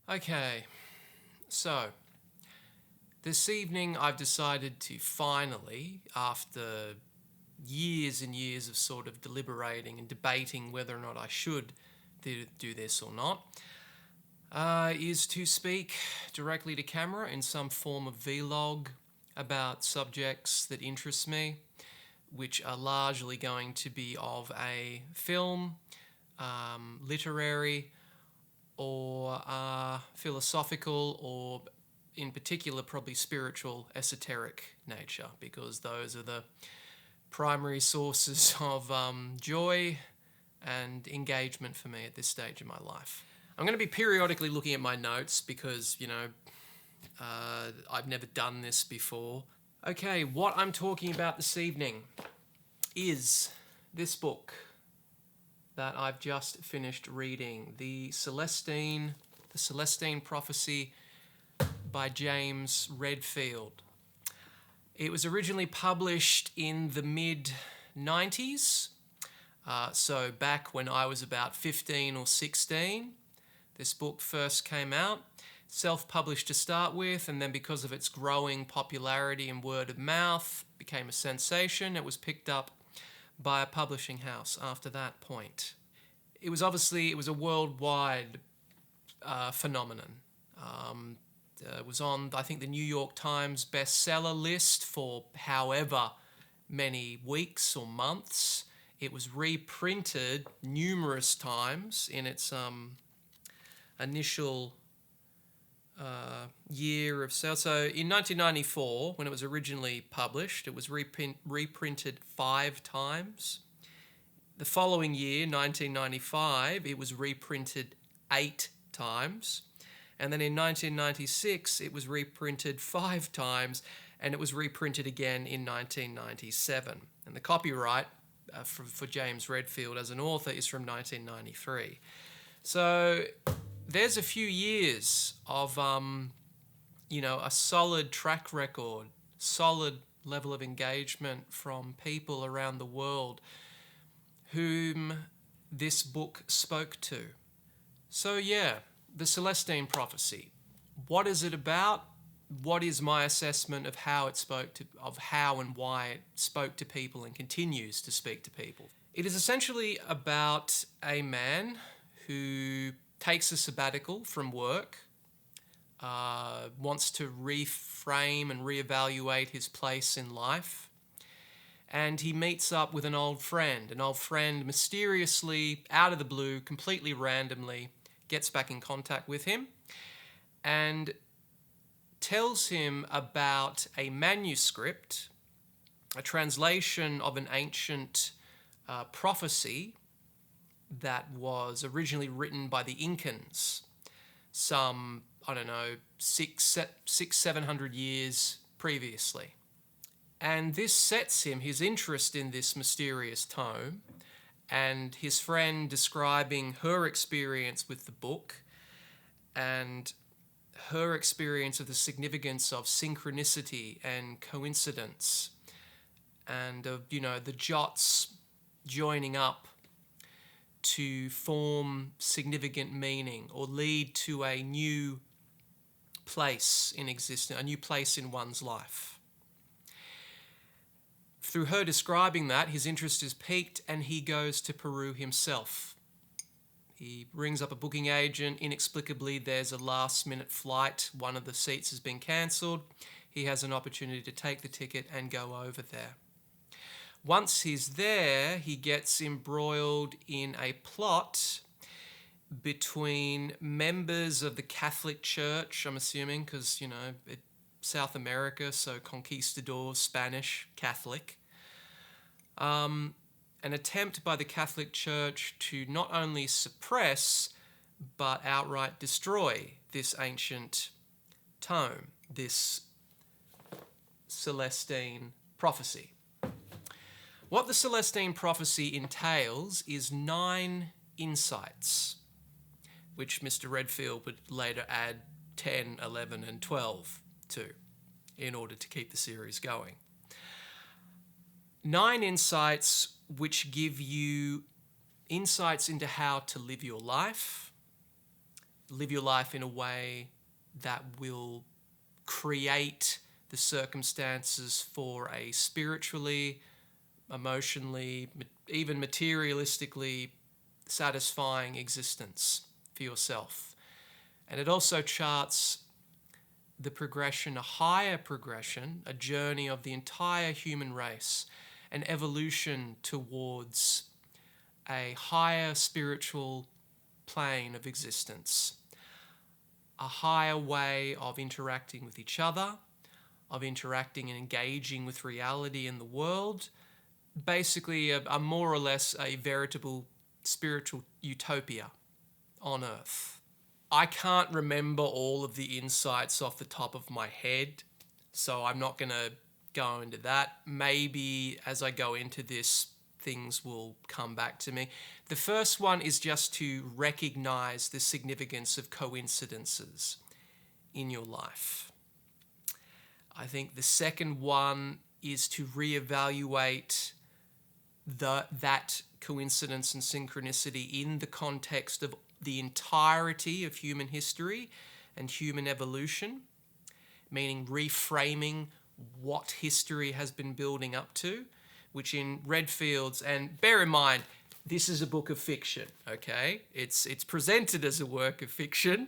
Okay, so this evening I've decided to finally, after years and years of sort of deliberating and debating whether or not I should do this or not, is to speak directly to camera in some form of vlog about subjects that interest me, which are largely going to be of a film, literary, or philosophical, or in particular probably spiritual, esoteric nature, because those are the primary sources of joy and engagement for me at this stage in my life. I'm going to be periodically looking at my notes because, I've never done this before. Okay, what I'm talking about this evening is this book that I've just finished reading, the Celestine Prophecy by James Redfield. It was originally published in the mid-90s, so back when I was about 15 or 16. This book first came out, self-published to start with, and then because of its growing popularity and word of mouth, became a sensation. It was picked up by a publishing house after that point. It was a worldwide phenomenon. It was on, I think, the New York Times bestseller list for however many weeks or months. It was reprinted numerous times in its initial year of sale. So in 1994, when it was originally published, it was reprinted 5 times. The following year, 1995, it was reprinted 8 times. And then in 1996, it was reprinted 5 times, and it was reprinted again in 1997. And the copyright for James Redfield as an author is from 1993. So there's a few years of, a solid track record, solid level of engagement from people around the world whom this book spoke to. So yeah, the Celestine Prophecy. What is it about? What is my assessment of how and why it spoke to people and continues to speak to people? It is essentially about a man who takes a sabbatical from work, wants to reframe and reevaluate his place in life, and he meets up with an old friend. An old friend mysteriously, out of the blue, completely randomly, gets back in contact with him and tells him about a manuscript, a translation of an ancient prophecy that was originally written by the Incans some, 700 years previously. And this sets him, his interest in this mysterious tome, and his friend describing her experience with the book and her experience of the significance of synchronicity and coincidence and of, the jots joining up to form significant meaning or lead to a new place in existence, a new place in one's life. Through her describing that, his interest is piqued and he goes to Peru himself. He rings up a booking agent. Inexplicably, there's a last-minute flight. One of the seats has been cancelled. He has an opportunity to take the ticket and go over there. Once he's there, he gets embroiled in a plot between members of the Catholic Church, I'm assuming, because, South America, so conquistadors, Spanish, Catholic. An attempt by the Catholic Church to not only suppress, but outright destroy this ancient tome, this Celestine Prophecy. What the Celestine Prophecy entails is 9 insights, which Mr. Redfield would later add 10, 11, and 12 to, in order to keep the series going. 9 insights which give you insights into how to live your life, live your life in a way that will create the circumstances for a spiritually, emotionally, even materialistically satisfying existence for yourself. And it also charts the progression, a higher progression, a journey of the entire human race, an evolution towards a higher spiritual plane of existence, a higher way of interacting with each other, of interacting and engaging with reality in the world, basically a more or less a veritable spiritual utopia on Earth. I can't remember all of the insights off the top of my head, so I'm not going to go into that. Maybe as I go into this, things will come back to me. The first one is just to recognize the significance of coincidences in your life. I think the second one is to reevaluate that coincidence and synchronicity in the context of the entirety of human history and human evolution, meaning reframing what history has been building up to, which in Redfield's, and bear in mind, this is a book of fiction, okay? It's presented as a work of fiction,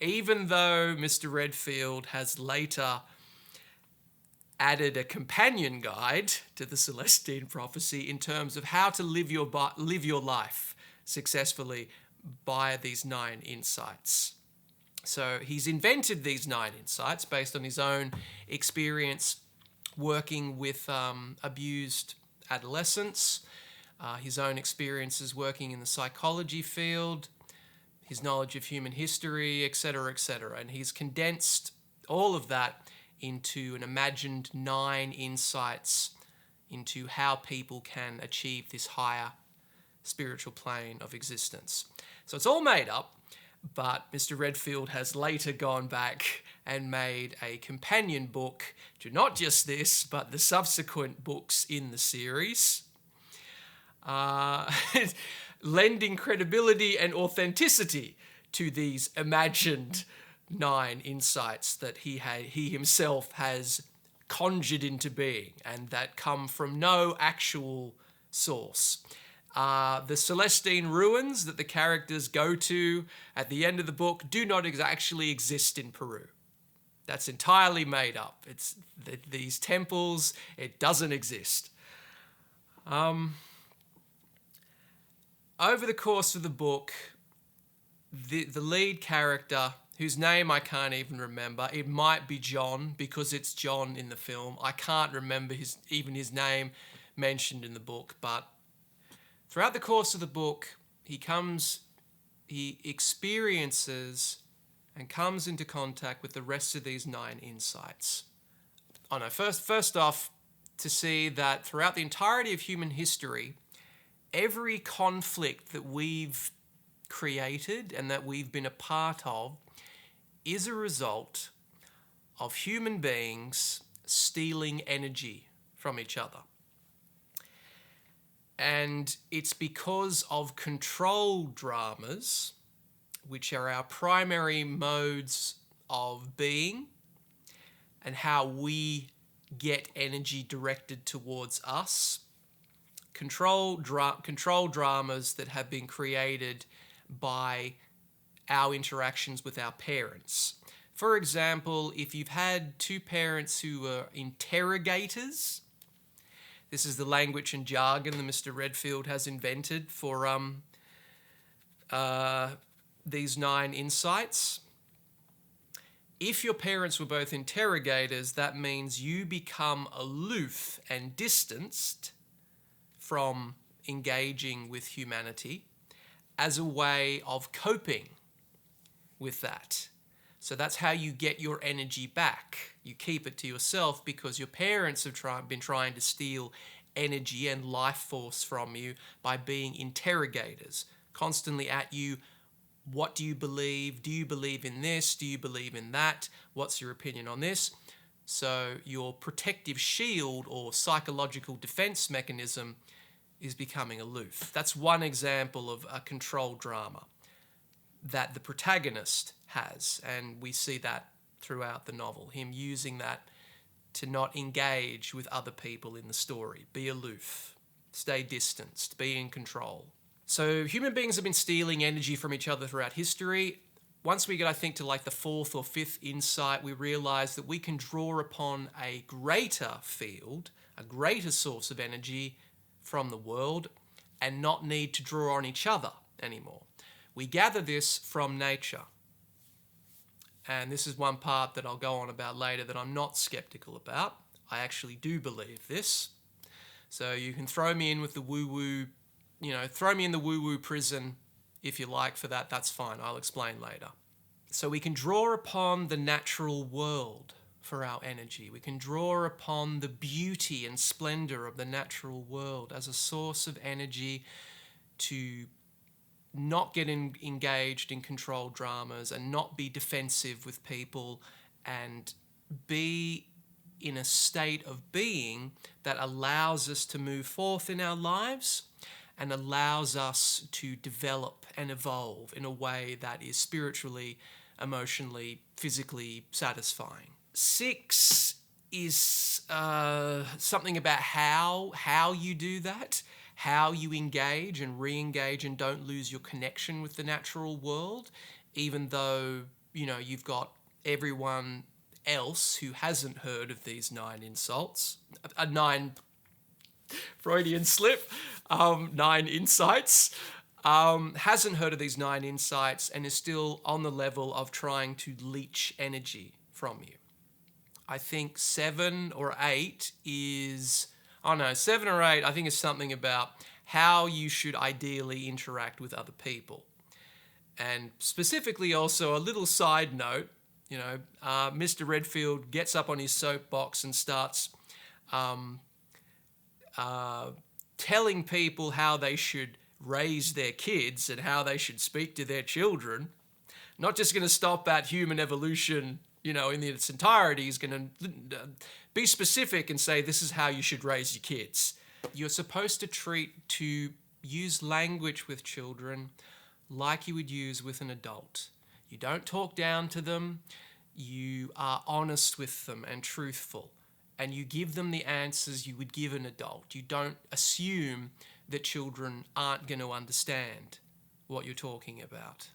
even though Mr. Redfield has later added a companion guide to the Celestine Prophecy in terms of how to live your life successfully by these 9 insights. So he's invented these 9 insights based on his own experience working with abused adolescents, his own experiences working in the psychology field, his knowledge of human history, etc., etc. And he's condensed all of that into an imagined 9 insights into how people can achieve this higher spiritual plane of existence. So it's all made up, but Mr. Redfield has later gone back and made a companion book to not just this, but the subsequent books in the series, lending credibility and authenticity to these imagined 9 insights that he himself has conjured into being and that come from no actual source. The Celestine ruins that the characters go to at the end of the book do not actually exist in Peru. That's entirely made up. It's these temples, it doesn't exist. Over the course of the book, the lead character, whose name I can't even remember, it might be John because it's John in the film. I can't remember his name mentioned in the book, but throughout the course of the book, he experiences and comes into contact with the rest of these 9 insights. Oh no, first off, to see that throughout the entirety of human history, every conflict that we've created and that we've been a part of is a result of human beings stealing energy from each other. And it's because of control dramas, which are our primary modes of being and how we get energy directed towards us. Control dramas that have been created by our interactions with our parents. For example, if you've had 2 parents who were interrogators, this is the language and jargon that Mr. Redfield has invented for these 9 insights. If your parents were both interrogators, that means you become aloof and distanced from engaging with humanity as a way of coping with that. So that's how you get your energy back. You keep it to yourself because your parents have been trying to steal energy and life force from you by being interrogators, constantly at you. What do you believe? Do you believe in this? Do you believe in that? What's your opinion on this? So your protective shield or psychological defense mechanism is becoming aloof. That's one example of a control drama. that the protagonist has. And we see that throughout the novel, him using that to not engage with other people in the story, be aloof, stay distanced, be in control. So human beings have been stealing energy from each other throughout history. Once we get, I think, to like the fourth or fifth insight, we realize that we can draw upon a greater field, a greater source of energy from the world, and not need to draw on each other anymore. We gather this from nature. And this is one part that I'll go on about later that I'm not skeptical about. I actually do believe this. So you can throw me in with the woo-woo, throw me in the woo-woo prison if you like for that. That's fine. I'll explain later. So we can draw upon the natural world for our energy. We can draw upon the beauty and splendor of the natural world as a source of energy to not get engaged in controlled dramas and not be defensive with people and be in a state of being that allows us to move forth in our lives and allows us to develop and evolve in a way that is spiritually, emotionally, physically satisfying. 6 is something about how you do that, how you engage and re-engage and don't lose your connection with the natural world, even though, you've got everyone else who hasn't heard of these 9 insults, 9 Freudian slip, 9 insights, hasn't heard of these 9 insights and is still on the level of trying to leech energy from you. I think 7 or 8 is... 7 or 8, I think is something about how you should ideally interact with other people. And specifically also a little side note, Mr. Redfield gets up on his soapbox and starts telling people how they should raise their kids and how they should speak to their children. Not just going to stop at human evolution, in its entirety. He's going to be specific and say this is how you should raise your kids. You're supposed to use language with children like you would use with an adult. You don't talk down to them. You are honest with them and truthful. And you give them the answers you would give an adult. You don't assume that children aren't going to understand what you're talking about.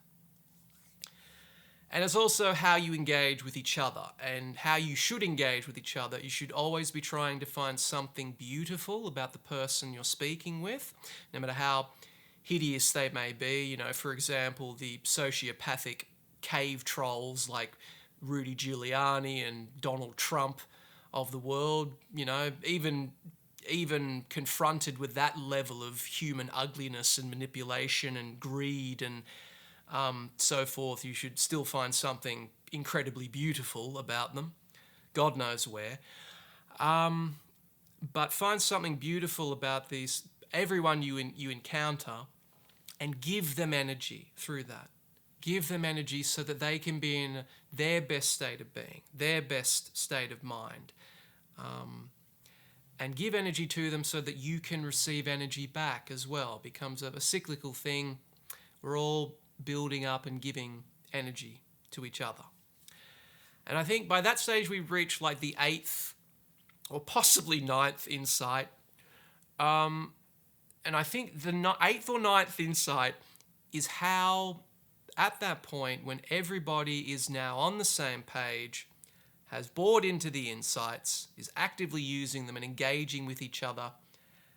And it's also how you engage with each other and how you should engage with each other. You should always be trying to find something beautiful about the person you're speaking with, no matter how hideous they may be. For example, the sociopathic cave trolls like Rudy Giuliani and Donald Trump of the world, even confronted with that level of human ugliness and manipulation and greed and so forth, you should still find something incredibly beautiful about them. God knows where. But find something beautiful about everyone you encounter, and give them energy through that. Give them energy so that they can be in their best state of being, their best state of mind. And give energy to them so that you can receive energy back as well. It becomes a cyclical thing. We're all building up and giving energy to each other. And I think by that stage we've reached like the 8th or possibly 9th insight. And I think the 8th or 9th insight is how, at that point, when everybody is now on the same page, has bought into the insights, is actively using them and engaging with each other,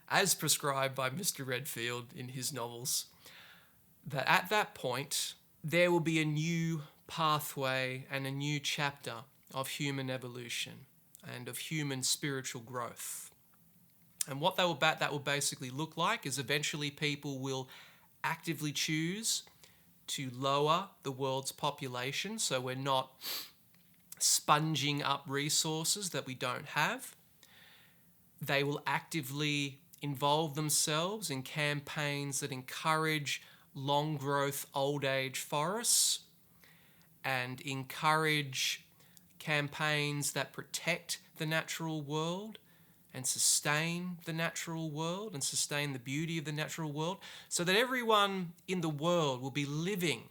as prescribed by Mr. Redfield in his novels, that at that point, there will be a new pathway and a new chapter of human evolution and of human spiritual growth. And what that will basically look like is eventually people will actively choose to lower the world's population, so we're not sponging up resources that we don't have. They will actively involve themselves in campaigns that encourage long growth old age forests and encourage campaigns that protect the natural world and sustain the natural world and sustain the beauty of the natural world, so that everyone in the world will be living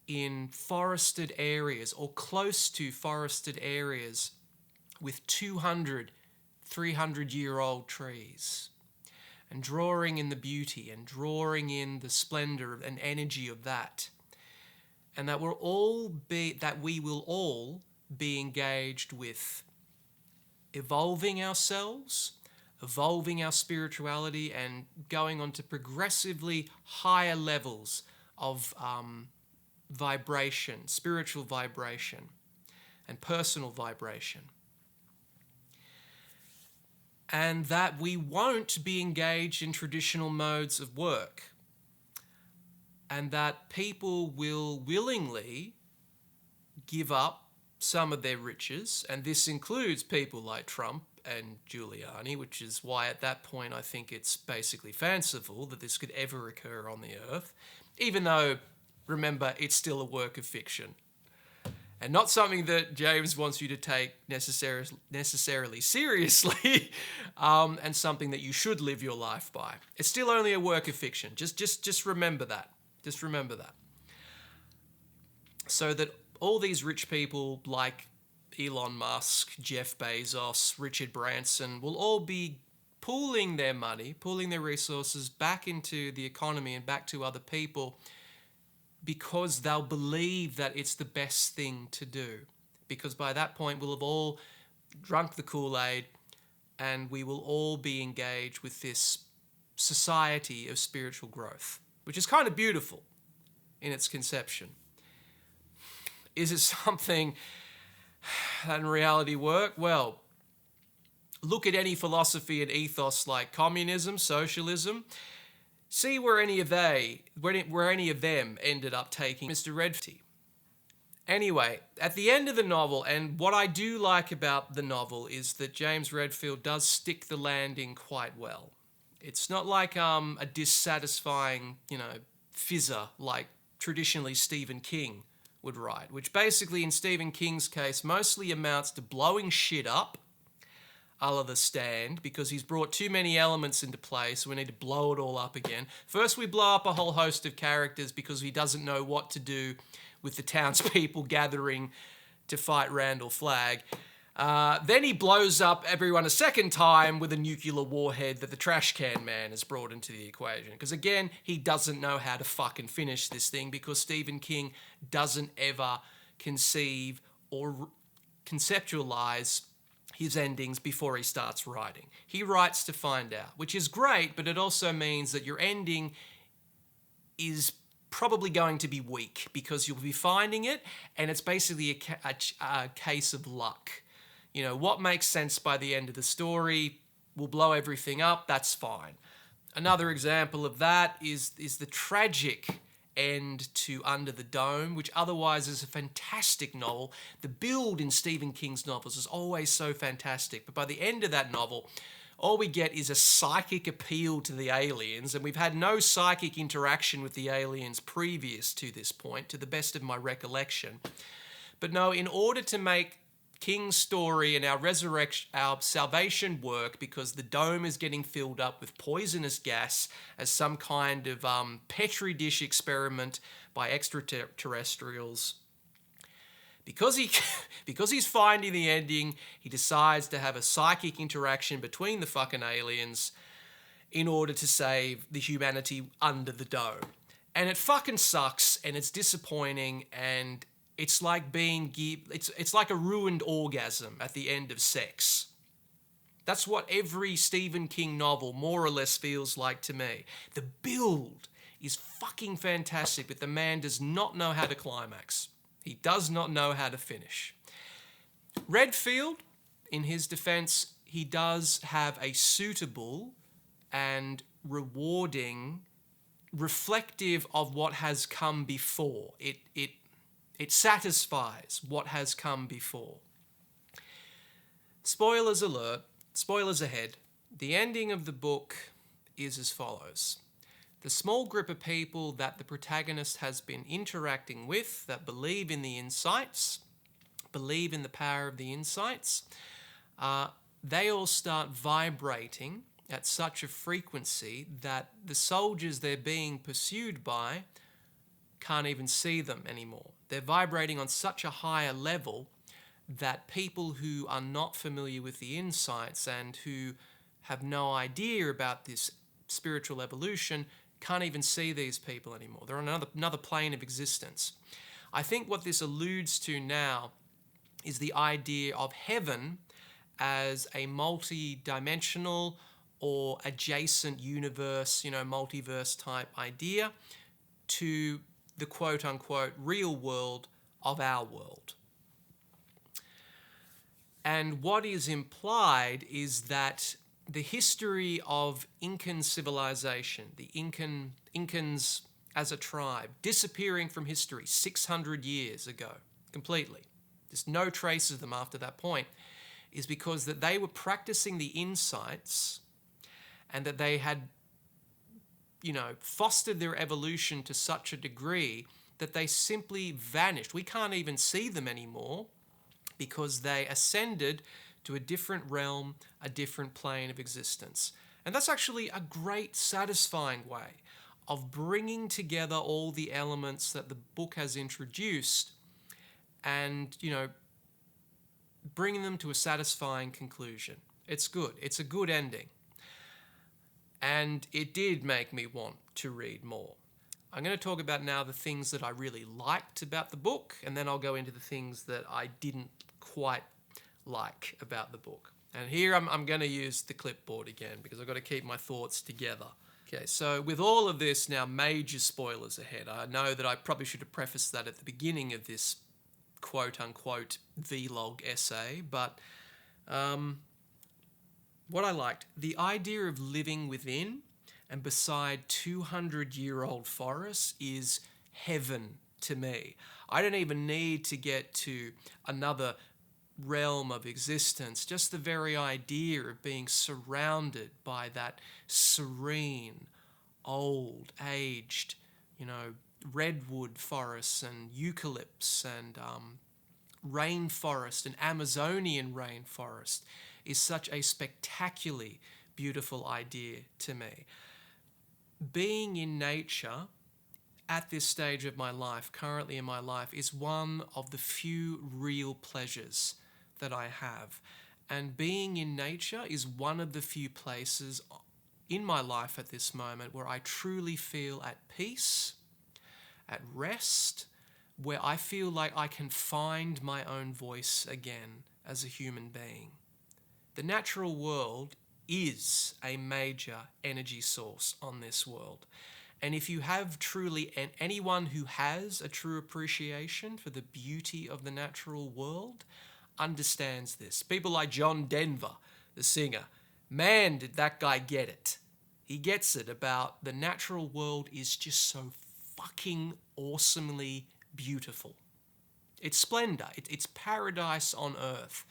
in forested areas or close to forested areas with 200, 300-year-old trees, and drawing in the beauty and drawing in the splendor and energy of that. And that we will all be engaged with evolving ourselves, evolving our spirituality, and going on to progressively higher levels of vibration, spiritual vibration, and personal vibration. And that we won't be engaged in traditional modes of work. And that people will willingly give up some of their riches, and this includes people like Trump and Giuliani, which is why at that point I think it's basically fanciful that this could ever occur on the earth, even though, remember, it's still a work of fiction. And not something that James wants you to take necessarily seriously, and something that you should live your life by. It's still only a work of fiction. Just remember that. Just remember that. So that all these rich people like Elon Musk, Jeff Bezos, Richard Branson will all be pooling their money, pooling their resources back into the economy and back to other people, because they'll believe that it's the best thing to do. Because by that point, we'll have all drunk the Kool-Aid and we will all be engaged with this society of spiritual growth, which is kind of beautiful in its conception. Is it something that in reality work? Well, look at any philosophy and ethos like communism, socialism. See where any of them ended up taking Mr. Redfield. Anyway, at the end of the novel, and what I do like about the novel is that James Redfield does stick the landing quite well. It's not like a dissatisfying, fizzer like traditionally Stephen King would write, which basically in Stephen King's case mostly amounts to blowing shit up, a la The Stand, because he's brought too many elements into play, so we need to blow it all up again. First we blow up a whole host of characters because he doesn't know what to do with the townspeople gathering to fight Randall Flagg. Then he blows up everyone a second time with a nuclear warhead that the trash can man has brought into the equation. Because again, he doesn't know how to fucking finish this thing, because Stephen King doesn't ever conceive or conceptualize his endings before he starts writing. He writes to find out, which is great, but it also means that your ending is probably going to be weak because you'll be finding it, and it's basically a case of luck. What makes sense by the end of the story will blow everything up, that's fine. Another example of that is the tragic end to Under the Dome, which otherwise is a fantastic novel. The build in Stephen King's novels is always so fantastic, but by the end of that novel, all we get is a psychic appeal to the aliens, and we've had no psychic interaction with the aliens previous to this point, to the best of my recollection. But no, in order to make King's story and our salvation work, because the dome is getting filled up with poisonous gas as some kind of petri dish experiment by extraterrestrials. Because he's finding the ending, he decides to have a psychic interaction between the fucking aliens in order to save the humanity under the dome. And it fucking sucks, and it's disappointing, and it's like it's like a ruined orgasm at the end of sex. That's what every Stephen King novel more or less feels like to me. The build is fucking fantastic, but the man does not know how to climax. He does not know how to finish. Redfield, in his defense, he does have a suitable and rewarding, reflective of what has come before. It satisfies what has come before. Spoilers alert, spoilers ahead. The ending of the book is as follows. The small group of people that the protagonist has been interacting with, that believe in the insights, believe in the power of the insights, they all start vibrating at such a frequency that the soldiers they're being pursued by can't even see them anymore. They're vibrating on such a higher level that people who are not familiar with the insights and who have no idea about this spiritual evolution can't even see these people anymore. They're on another plane of existence. I think what this alludes to now is the idea of heaven as a multi-dimensional or adjacent universe, multiverse type idea to the quote-unquote real world of our world. And what is implied is that the history of Incan civilization, the Incans as a tribe, disappearing from history 600 years ago completely, there's no trace of them after that point, is because that they were practicing the insights and that they had, fostered their evolution to such a degree that they simply vanished. We can't even see them anymore because they ascended to a different realm, a different plane of existence. And that's actually a great, satisfying way of bringing together all the elements that the book has introduced and, bringing them to a satisfying conclusion. It's good. It's a good ending. And it did make me want to read more. I'm going to talk about now the things that I really liked about the book, and then I'll go into the things that I didn't quite like about the book. And here I'm going to use the clipboard again because I've got to keep my thoughts together. Okay, so with all of this now, major spoilers ahead. I know that I probably should have prefaced that at the beginning of this quote-unquote vlog essay, but what I liked, the idea of living within and beside 200-year-old forests is heaven to me. I don't even need to get to another realm of existence. Just the very idea of being surrounded by that serene, old, aged, redwood forests and eucalypts and rainforest and Amazonian rainforest is such a spectacularly beautiful idea to me. Being in nature at this stage of my life, currently in my life, is one of the few real pleasures that I have. And being in nature is one of the few places in my life at this moment where I truly feel at peace, at rest, where I feel like I can find my own voice again as a human being. The natural world is a major energy source on this world. And if you have truly, and anyone who has a true appreciation for the beauty of the natural world understands this. People like John Denver, the singer, man, did that guy get it. He gets it about the natural world is just so fucking awesomely beautiful. It's splendor. It's paradise on earth.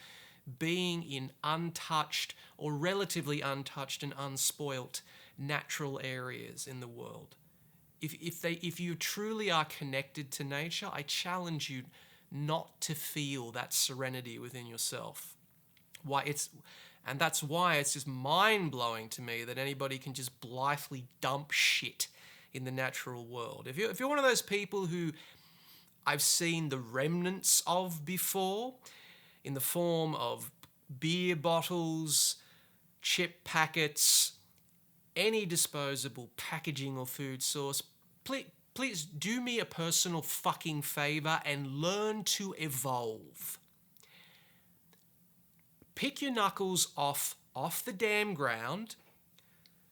Being in untouched or relatively untouched and unspoilt natural areas in the world. If you truly are connected to nature, I challenge you not to feel that serenity within yourself. And that's why it's just mind-blowing to me that anybody can just blithely dump shit in the natural world. If you're one of those people who I've seen the remnants of before, in the form of beer bottles, chip packets, any disposable packaging or food source, please do me a personal fucking favor and learn to evolve. Pick your knuckles off the damn ground,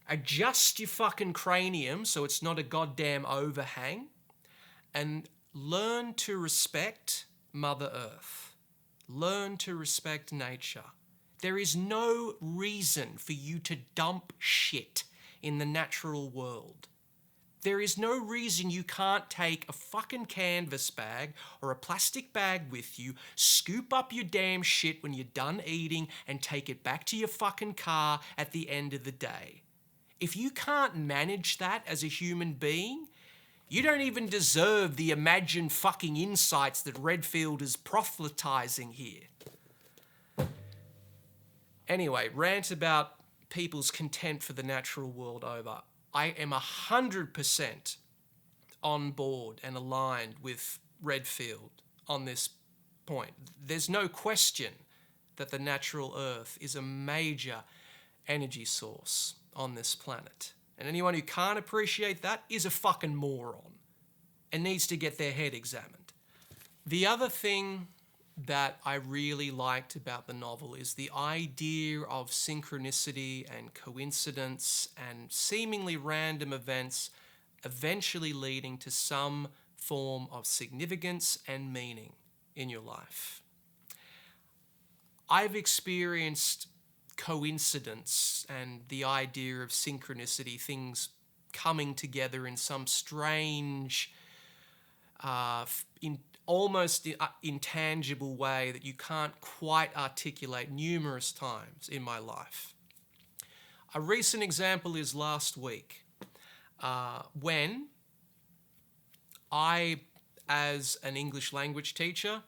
adjust your fucking cranium so it's not a goddamn overhang, and learn to respect Mother Earth. Learn to respect nature. There is no reason for you to dump shit in the natural world. There is no reason you can't take a fucking canvas bag or a plastic bag with you, scoop up your damn shit when you're done eating, and take it back to your fucking car at the end of the day. If you can't manage that as a human being, you don't even deserve the imagined fucking insights that Redfield is proselytizing here. Anyway, rant about people's contempt for the natural world over. I am 100% on board and aligned with Redfield on this point. There's no question that the natural earth is a major energy source on this planet. And anyone who can't appreciate that is a fucking moron and needs to get their head examined. The other thing that I really liked about the novel is the idea of synchronicity and coincidence and seemingly random events eventually leading to some form of significance and meaning in your life. I've experienced coincidence and the idea of synchronicity, things coming together in some strange, almost intangible way that you can't quite articulate numerous times in my life. A recent example is last week when I, as an English language teacher,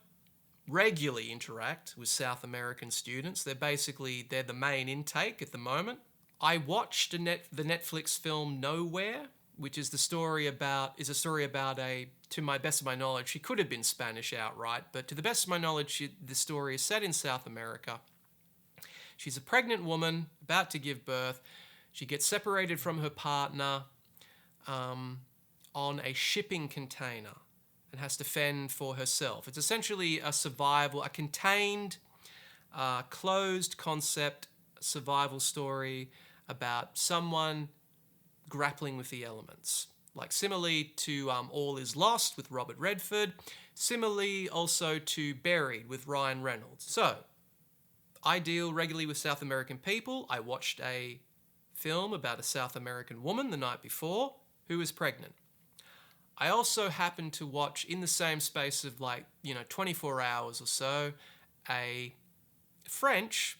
regularly interact with South American students. They're the main intake at the moment. I watched the Netflix film Nowhere, which is a story about to my best of my knowledge, she could have been Spanish outright, but to the best of my knowledge, the story is set in South America. She's a pregnant woman about to give birth. She gets separated from her partner on a shipping container and has to fend for herself. It's essentially a contained, closed concept survival story about someone grappling with the elements. Like similarly to All Is Lost with Robert Redford, similarly also to Buried with Ryan Reynolds. So, I deal regularly with South American people. I watched a film about a South American woman the night before who was pregnant. I also happened to watch, in the same space of 24 hours or so, a French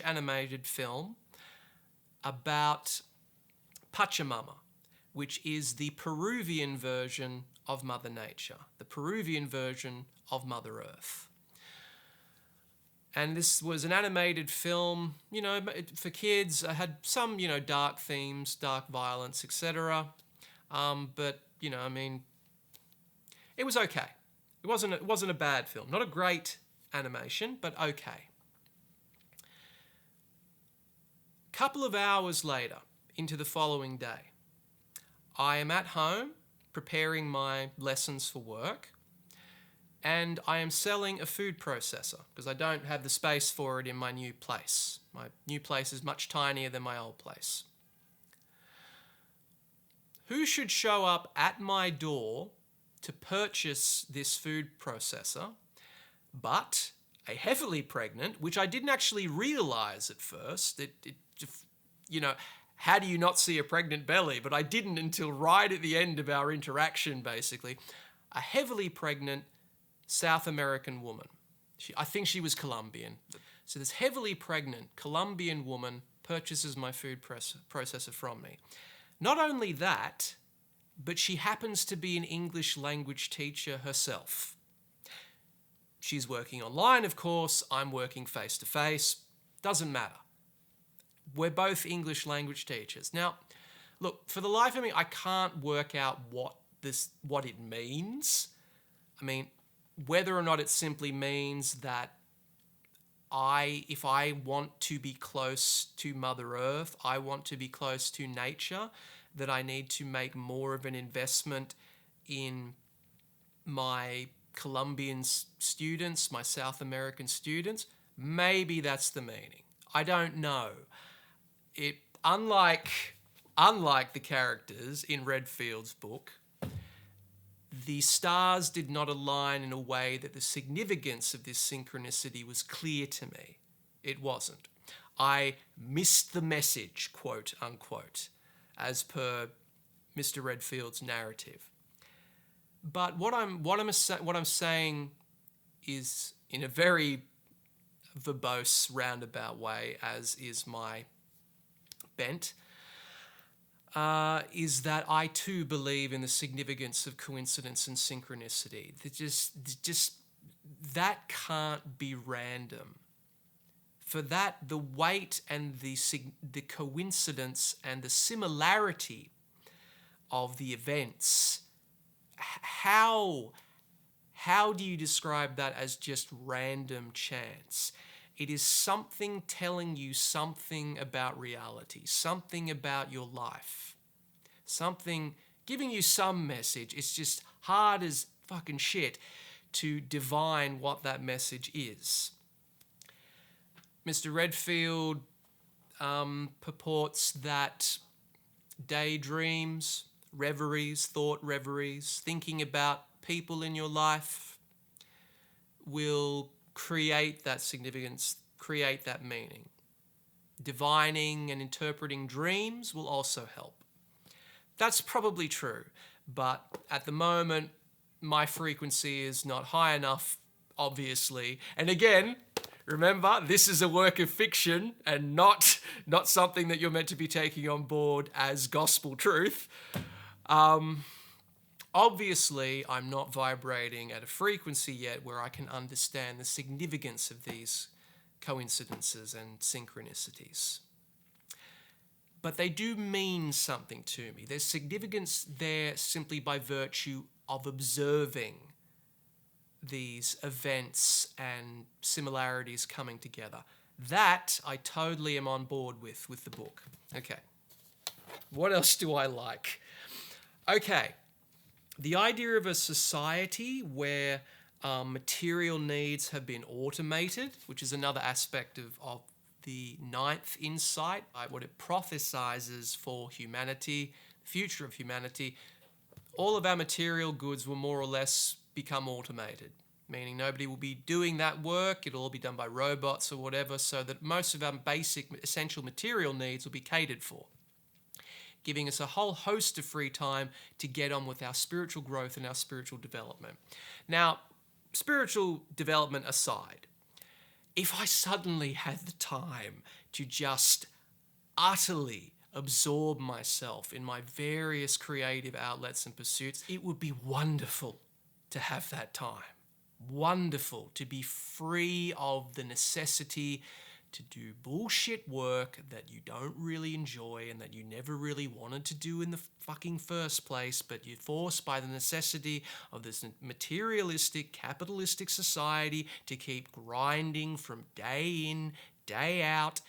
animated film about Pachamama, which is the Peruvian version of Mother Nature, the Peruvian version of Mother Earth. And this was an animated film, for kids. I had some, dark themes, dark violence, etc. But it was okay. It wasn't a bad film. Not a great animation, but okay. Couple of hours later, into the following day, I am at home preparing my lessons for work, and I am selling a food processor because I don't have the space for it in my new place. My new place is much tinier than my old place. Who should show up at my door to purchase this food processor but a heavily pregnant, which I didn't actually realize at first. How do you not see a pregnant belly? But I didn't until right at the end of our interaction, basically. A heavily pregnant South American woman. I think she was Colombian. So this heavily pregnant Colombian woman purchases my food processor from me. Not only that, but she happens to be an English language teacher herself. She's working online, of course. I'm working face-to-face. Doesn't matter. We're both English language teachers. Now, look, for the life of me, I can't work out what it means. I mean, whether or not it simply means that if I want to be close to Mother Earth, I want to be close to nature, that I need to make more of an investment in my Colombian students, my South American students. Maybe that's the meaning. I don't know. Unlike the characters in Redfield's book, the stars did not align in a way that the significance of this synchronicity was clear to me. It wasn't. I missed the message, quote unquote, as per Mr. Redfield's narrative. But what I'm saying is, in a very verbose, roundabout way, as is my bent, is that I too believe in the significance of coincidence and synchronicity. That can't be random. For that, the weight and the coincidence and the similarity of the events. How do you describe that as just random chance? It is something telling you something about reality, something about your life, something giving you some message. It's just hard as fucking shit to divine what that message is. Mr. Redfield purports that daydreams, reveries, thought reveries, thinking about people in your life will create that significance, create that meaning. Divining and interpreting dreams will also help. That's probably true, but at the moment, my frequency is not high enough, obviously. And again, remember, this is a work of fiction and not something that you're meant to be taking on board as gospel truth. Obviously, I'm not vibrating at a frequency yet where I can understand the significance of these coincidences and synchronicities. But they do mean something to me. There's significance there simply by virtue of observing these events and similarities coming together. That I totally am on board with the book. Okay. What else do I like? Okay. The idea of a society where material needs have been automated, which is another aspect of the ninth insight, what it prophesizes for humanity, the future of humanity. All of our material goods will more or less become automated, meaning nobody will be doing that work. It'll all be done by robots or whatever, so that most of our basic essential material needs will be catered for, giving us a whole host of free time to get on with our spiritual growth and our spiritual development. Now, spiritual development aside, if I suddenly had the time to just utterly absorb myself in my various creative outlets and pursuits, it would be wonderful to have that time. Wonderful to be free of the necessity to do bullshit work that you don't really enjoy and that you never really wanted to do in the fucking first place, but you're forced by the necessity of this materialistic, capitalistic society to keep grinding from day in, day out,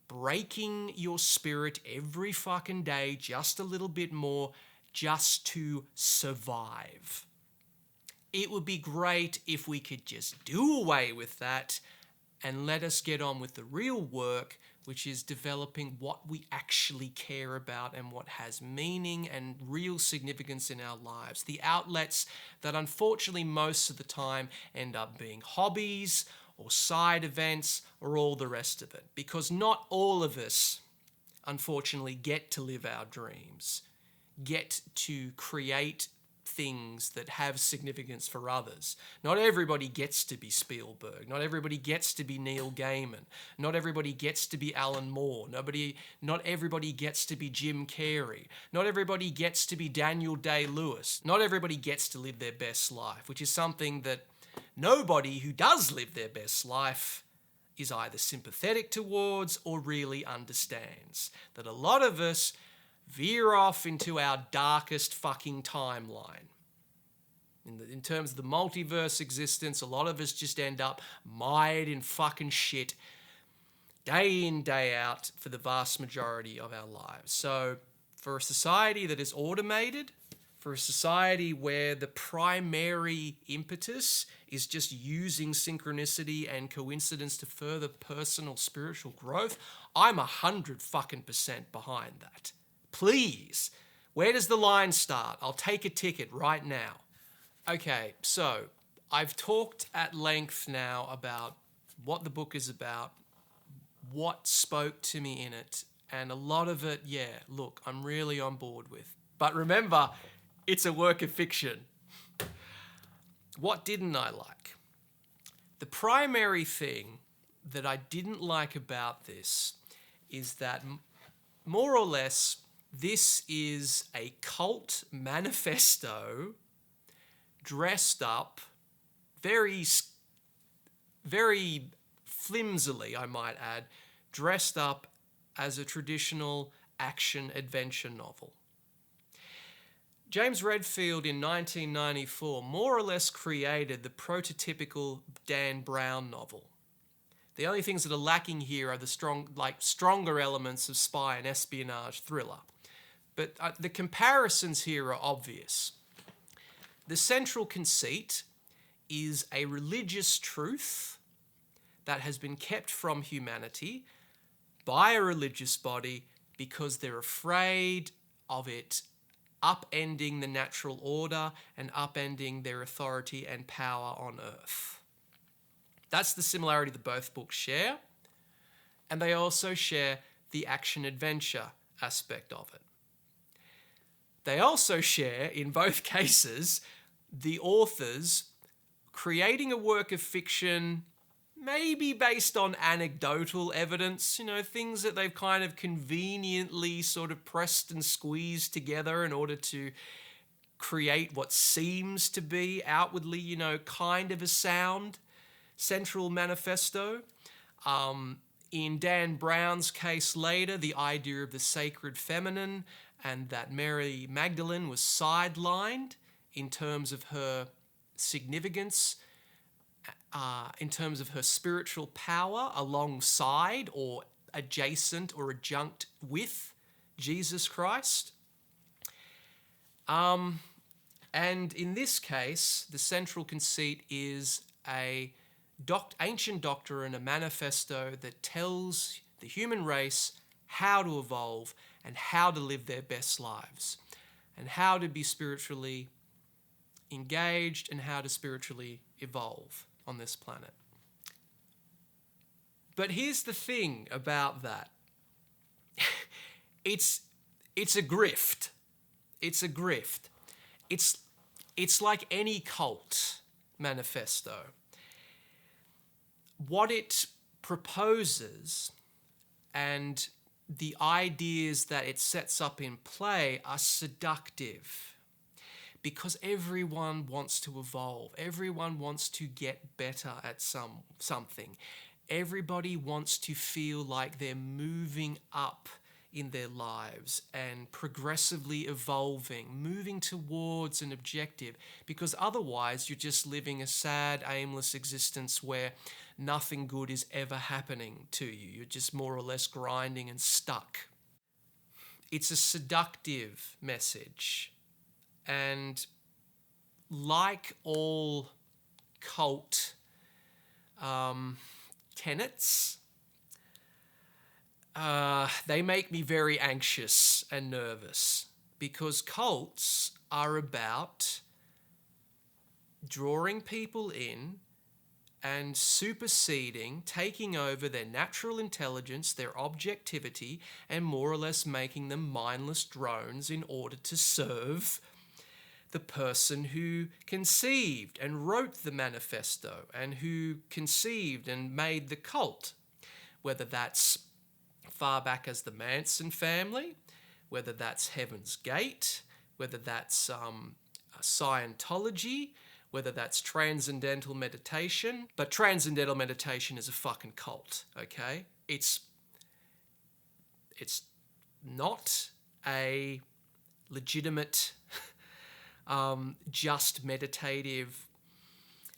breaking your spirit every fucking day just a little bit more just to survive. It would be great if we could just do away with that and let us get on with the real work, which is developing what we actually care about and what has meaning and real significance in our lives. The outlets that unfortunately most of the time end up being hobbies or side events or all the rest of it. Because not all of us, unfortunately, get to live our dreams, get to create things that have significance for others. Not everybody gets to be Spielberg. Not everybody gets to be Neil Gaiman. Not everybody gets to be Alan Moore. Not everybody gets to be Jim Carrey. Not everybody gets to be Daniel Day-Lewis. Not everybody gets to live their best life, which is something that nobody who does live their best life is either sympathetic towards or really understands. That a lot of us veer off into our darkest fucking timeline. In terms of the multiverse existence, a lot of us just end up mired in fucking shit day in, day out for the vast majority of our lives. So for a society that is automated, for a society where the primary impetus is just using synchronicity and coincidence to further personal spiritual growth, I'm 100% behind that. Please, where does the line start? I'll take a ticket right now. Okay, so I've talked at length now about what the book is about, what spoke to me in it, and a lot of it, look, I'm really on board with. But remember, it's a work of fiction. What didn't I like? The primary thing that I didn't like about this is that more or less this is a cult manifesto dressed up very, very flimsily, I might add, dressed up as a traditional action-adventure novel. James Redfield in 1994 more or less created the prototypical Dan Brown novel. The only things that are lacking here are the stronger elements of spy and espionage thriller. But the comparisons here are obvious. The central conceit is a religious truth that has been kept from humanity by a religious body because they're afraid of it upending the natural order and upending their authority and power on earth. That's the similarity that both books share, and they also share the action-adventure aspect of it. They also share, in both cases, the authors creating a work of fiction maybe based on anecdotal evidence, things that they've kind of conveniently sort of pressed and squeezed together in order to create what seems to be outwardly, kind of a sound central manifesto. In Dan Brown's case later, the idea of the sacred feminine and that Mary Magdalene was sidelined in terms of her significance, in terms of her spiritual power alongside or adjacent or adjunct with Jesus Christ. And in this case, the central conceit is a ancient doctrine, a manifesto that tells the human race how to evolve and how to live their best lives and how to be spiritually engaged and how to spiritually evolve on this planet. But here's the thing about that. It's a grift. It's a grift. It's like any cult manifesto. What it proposes and the ideas that it sets up in play are seductive because everyone wants to evolve. Everyone wants to get better at something. Everybody wants to feel like they're moving up in their lives and progressively evolving, moving towards an objective, because otherwise you're just living a sad, aimless existence where nothing good is ever happening to you. You're just more or less grinding and stuck. It's a seductive message. And like all cult tenets, they make me very anxious and nervous because cults are about drawing people in and superseding, taking over their natural intelligence, their objectivity, and more or less making them mindless drones in order to serve the person who conceived and wrote the manifesto and who conceived and made the cult, whether that's far back as the Manson family, whether that's Heaven's Gate, whether that's Scientology, whether that's transcendental meditation. But transcendental meditation is a fucking cult, okay? It's not a legitimate, just meditative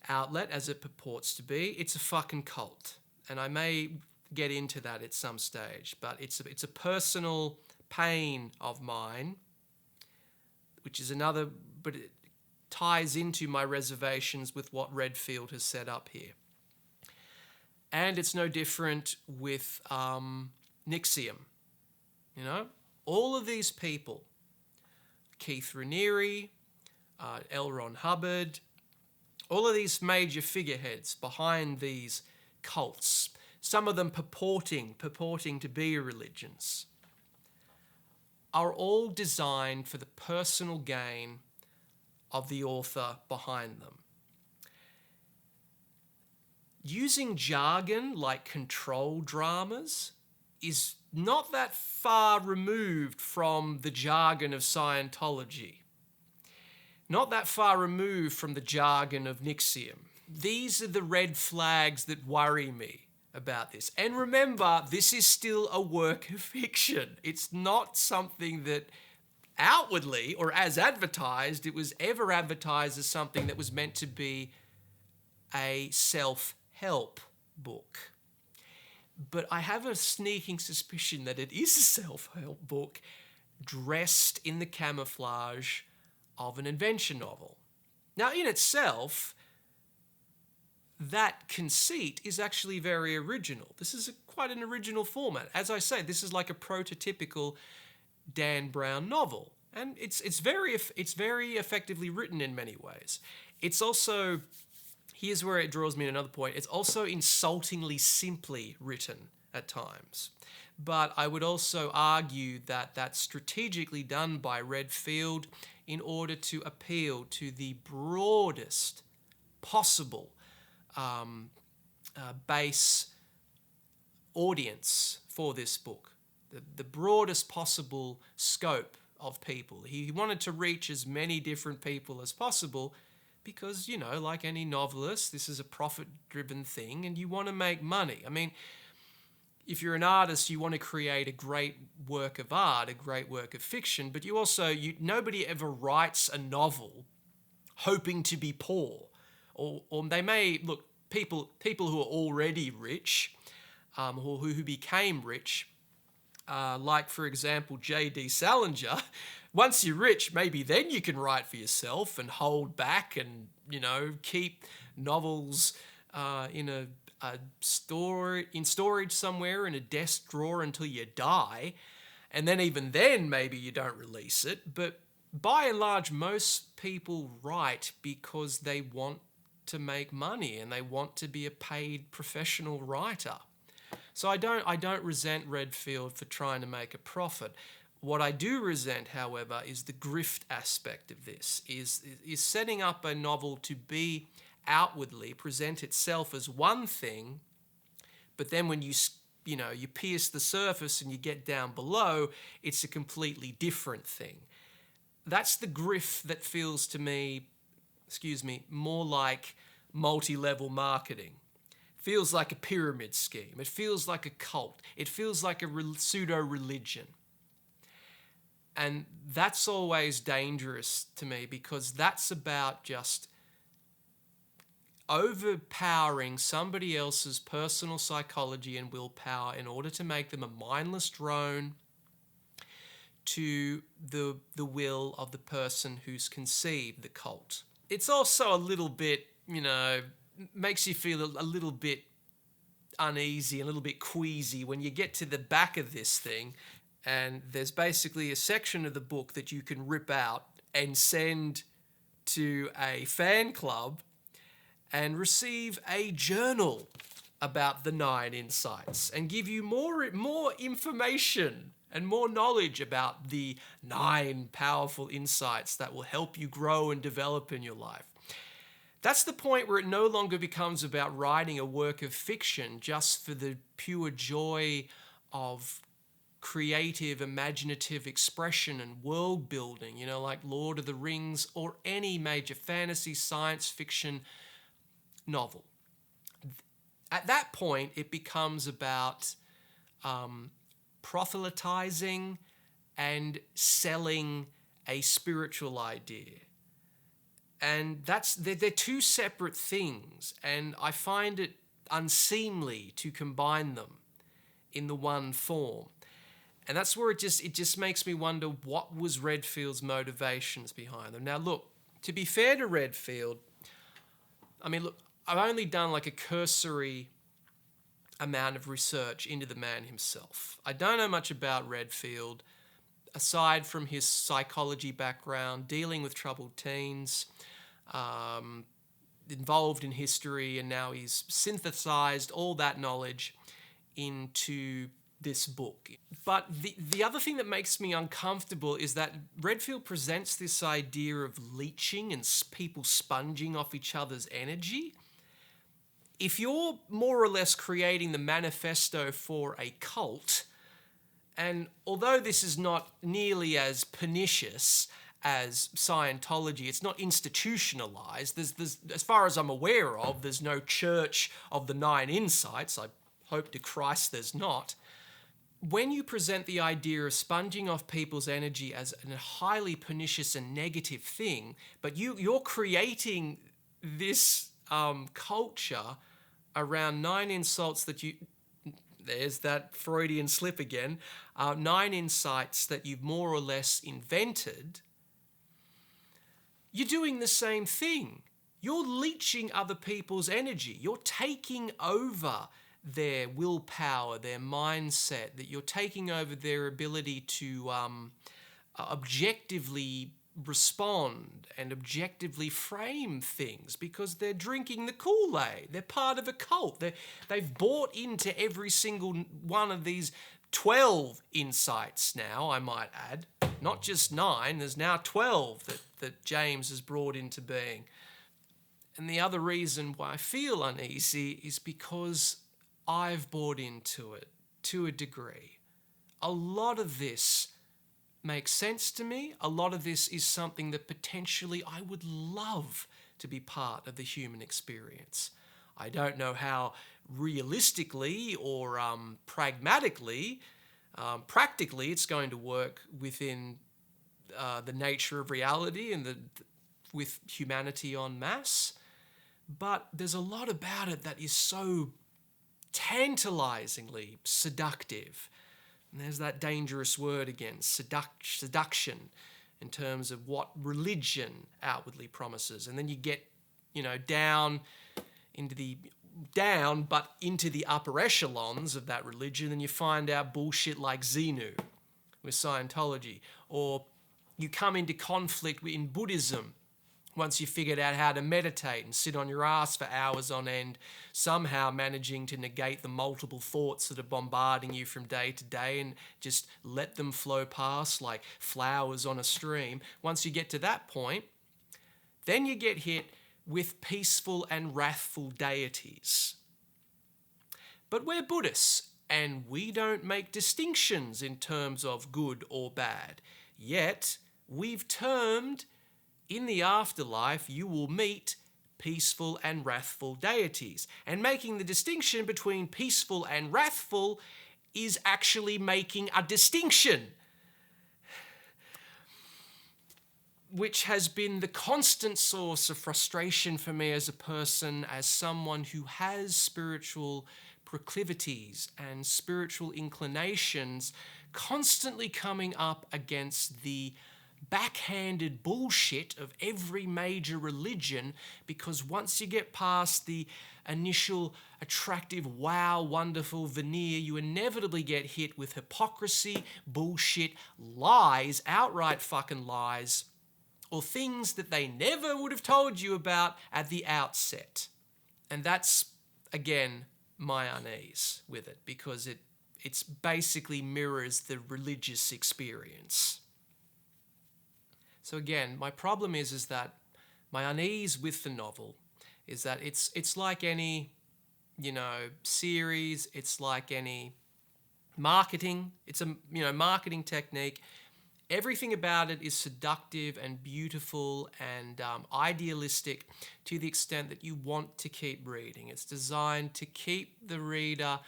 outlet as it purports to be. It's a fucking cult. And I may get into that at some stage, but it's a personal pain of mine, which is another, but it ties into my reservations with what Redfield has set up here. And it's no different with Nixium. All of these people, Keith Raniere, L. Ron Hubbard, all of these major figureheads behind these cults, some of them purporting to be religions, are all designed for the personal gain of the author behind them. Using jargon like control dramas is not that far removed from the jargon of Scientology, not that far removed from the jargon of Nixium. These are the red flags that worry me about this. And remember, this is still a work of fiction. It's not something that outwardly, or as advertised, it was ever advertised as something that was meant to be a self-help book. But I have a sneaking suspicion that it is a self-help book dressed in the camouflage of an adventure novel. Now, in itself, that conceit is actually very original. This is quite an original format. As I say, this is like a prototypical Dan Brown novel, and it's very effectively written in many ways. It's also, here's where it draws me to another point, it's also insultingly simply written at times. But I would also argue that that's strategically done by Redfield in order to appeal to the broadest possible base audience for this book, the broadest possible scope of people. He wanted to reach as many different people as possible because, you know, like any novelist, this is a profit-driven thing and you want to make money. I mean, if you're an artist, you want to create a great work of art, a great work of fiction, but nobody ever writes a novel hoping to be poor. Or they may, look, people who are already rich, or who became rich, like, for example, J.D. Salinger, once you're rich, maybe then you can write for yourself and hold back and, you know, keep novels in storage somewhere in a desk drawer until you die. And then even then, maybe you don't release it. But by and large, most people write because they want to make money and they want to be a paid professional writer. So I don't resent Redfield for trying to make a profit. What I do resent, however, is the grift aspect of this, is setting up a novel to be outwardly present itself as one thing, but then when you pierce the surface and you get down below, it's a completely different thing. That's the grift that feels to me, more like multi-level marketing. Feels like a pyramid scheme. It feels like a cult. It feels like a pseudo-religion. And that's always dangerous to me because that's about just overpowering somebody else's personal psychology and willpower in order to make them a mindless drone to the will of the person who's conceived the cult. It's also a little bit, makes you feel a little bit uneasy, a little bit queasy when you get to the back of this thing and there's basically a section of the book that you can rip out and send to a fan club and receive a journal about the 9 insights and give you more information and more knowledge about the 9 powerful insights that will help you grow and develop in your life. That's the point where it no longer becomes about writing a work of fiction just for the pure joy of creative, imaginative expression and world building, like Lord of the Rings or any major fantasy, science fiction novel. At that point, it becomes about proselytizing and selling a spiritual idea. And they're two separate things, and I find it unseemly to combine them in the one form. And that's where it just makes me wonder what was Redfield's motivations behind them. Now, look, to be fair to Redfield, I've only done like a cursory amount of research into the man himself. I don't know much about Redfield, aside from his psychology background, dealing with troubled teens, involved in history, and now he's synthesized all that knowledge into this book. But the other thing that makes me uncomfortable is that Redfield presents this idea of leeching and people sponging off each other's energy. If you're more or less creating the manifesto for a cult, and although this is not nearly as pernicious as Scientology, it's not institutionalized. There's, as far as I'm aware of, there's no church of the 9 insights. I hope to Christ there's not. when you present the idea of sponging off people's energy as a highly pernicious and negative thing, but you're creating this culture around 9 insults that you, there's that Freudian slip again, 9 insights that you've more or less invented, you're doing the same thing. You're leeching other people's energy. You're taking over their willpower, their mindset, that you're taking over their ability to objectively respond and objectively frame things because they're drinking the Kool-Aid. They're part of a cult. They've bought into every single one of these 12 insights now, I might add. Not just 9, there's now 12 that James has brought into being. And the other reason why I feel uneasy is because I've bought into it to a degree. A lot of this makes sense to me. A lot of this is something that potentially I would love to be part of the human experience. I don't know how realistically or pragmatically, practically it's going to work within the nature of reality and with humanity en masse. But there's a lot about it that is so tantalizingly seductive. And there's that dangerous word again, seduction, in terms of what religion outwardly promises. And then you get, down into the upper echelons of that religion, and you find out bullshit like Xenu with Scientology. Or you come into conflict in Buddhism once you've figured out how to meditate and sit on your ass for hours on end, somehow managing to negate the multiple thoughts that are bombarding you from day to day and just let them flow past like flowers on a stream. Once you get to that point, then you get hit with peaceful and wrathful deities. But we're Buddhists, and we don't make distinctions in terms of good or bad. Yet, we've termed, in the afterlife, you will meet peaceful and wrathful deities. And making the distinction between peaceful and wrathful is actually making a distinction, which has been the constant source of frustration for me as a person, as someone who has spiritual proclivities and spiritual inclinations, constantly coming up against the backhanded bullshit of every major religion, because once you get past the initial attractive, wow, wonderful veneer, you inevitably get hit with hypocrisy, bullshit, lies, outright fucking lies, or things that they never would have told you about at the outset. And that's, again, my unease with it, because it's basically mirrors the religious experience. So again, my problem is that my unease with the novel is that it's like any, series, it's like any marketing, it's a, marketing technique. Everything about it is seductive and beautiful and idealistic to the extent that you want to keep reading. It's designed to keep the reader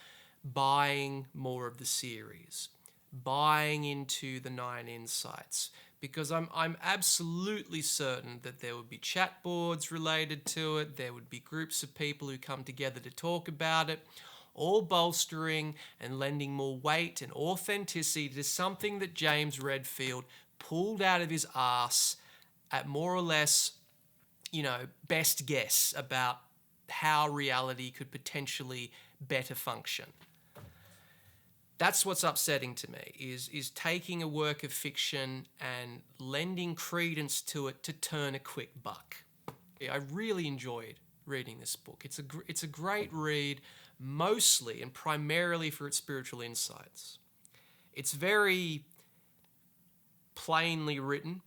buying more of the series, buying into the 9 insights, because I'm absolutely certain that there would be chat boards related to it, there would be groups of people who come together to talk about it, all bolstering and lending more weight and authenticity to something that James Redfield pulled out of his ass at more or less, best guess about how reality could potentially better function. That's what's upsetting to me, is taking a work of fiction and lending credence to it to turn a quick buck. I really enjoyed reading this book. It's a great read, mostly and primarily for its spiritual insights. It's very plainly written.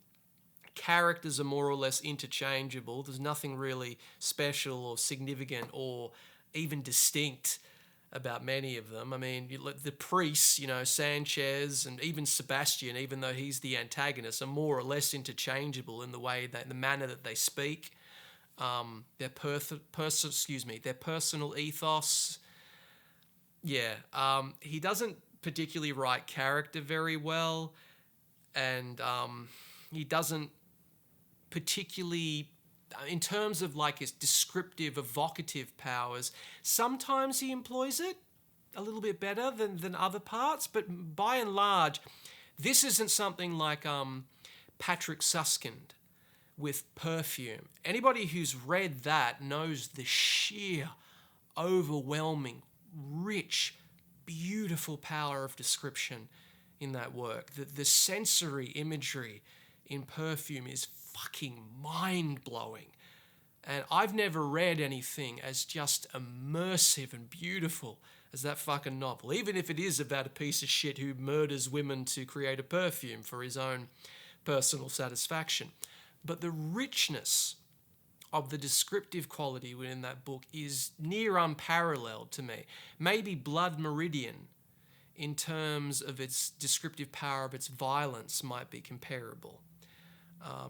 Characters are more or less interchangeable. There's nothing really special or significant or even distinct about many of them. I mean, the priests, Sanchez and even Sebastian, even though he's the antagonist, are more or less interchangeable in the way that, the manner that they speak, their personal ethos. Yeah, he doesn't particularly write character very well, and he doesn't particularly, in terms of like his descriptive, evocative powers, sometimes he employs it a little bit better than other parts, but by and large, this isn't something like Patrick Suskind with Perfume. Anybody who's read that knows the sheer, overwhelming, rich, beautiful power of description in that work. The sensory imagery in Perfume is fucking mind-blowing. And I've never read anything as just immersive and beautiful as that fucking novel, even if it is about a piece of shit who murders women to create a perfume for his own personal satisfaction. But the richness of the descriptive quality within that book is near unparalleled to me. Maybe Blood Meridian, in terms of its descriptive power of its violence, might be comparable.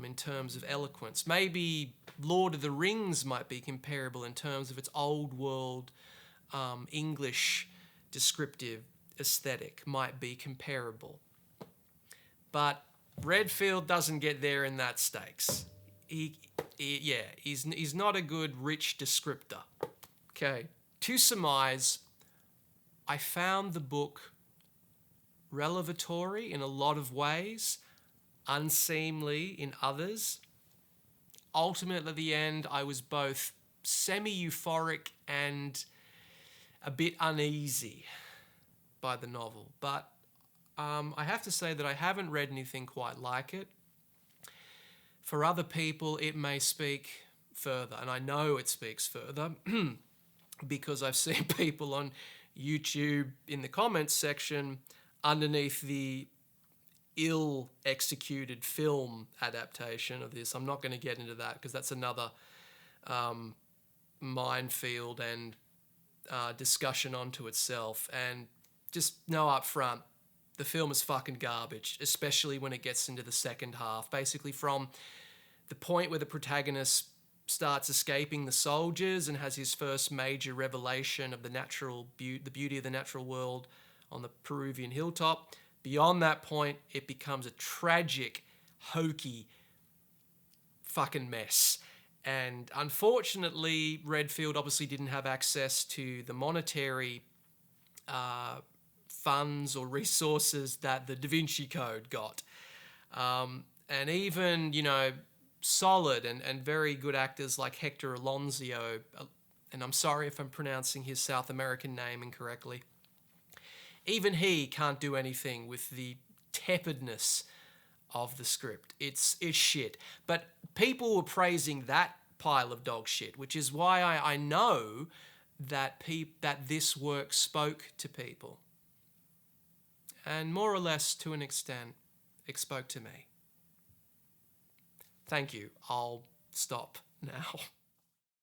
In terms of eloquence. Maybe Lord of the Rings might be comparable in terms of its old world English descriptive aesthetic, might be comparable. But Redfield doesn't get there in that stakes. He's not a good rich descriptor. Okay, to surmise, I found the book revelatory in a lot of ways, unseemly in others. Ultimately, at the end, I was both semi-euphoric and a bit uneasy by the novel. But I have to say that I haven't read anything quite like it. For other people, it may speak further, and I know it speaks further because I've seen people on YouTube in the comments section underneath the ill-executed film adaptation of this. I'm not going to get into that because that's another minefield and discussion onto itself. And just know up front, the film is fucking garbage, especially when it gets into the second half. Basically from the point where the protagonist starts escaping the soldiers and has his first major revelation of the beauty of the natural world on the Peruvian hilltop. Beyond that point, it becomes a tragic, hokey fucking mess. And unfortunately, Redfield obviously didn't have access to the monetary funds or resources that the Da Vinci Code got. And even, solid and very good actors like Hector Alonso, and I'm sorry if I'm pronouncing his South American name incorrectly, even he can't do anything with the tepidness of the script. It's shit. But people were praising that pile of dog shit, which is why I know that this work spoke to people. And more or less, to an extent, it spoke to me. Thank you. I'll stop now.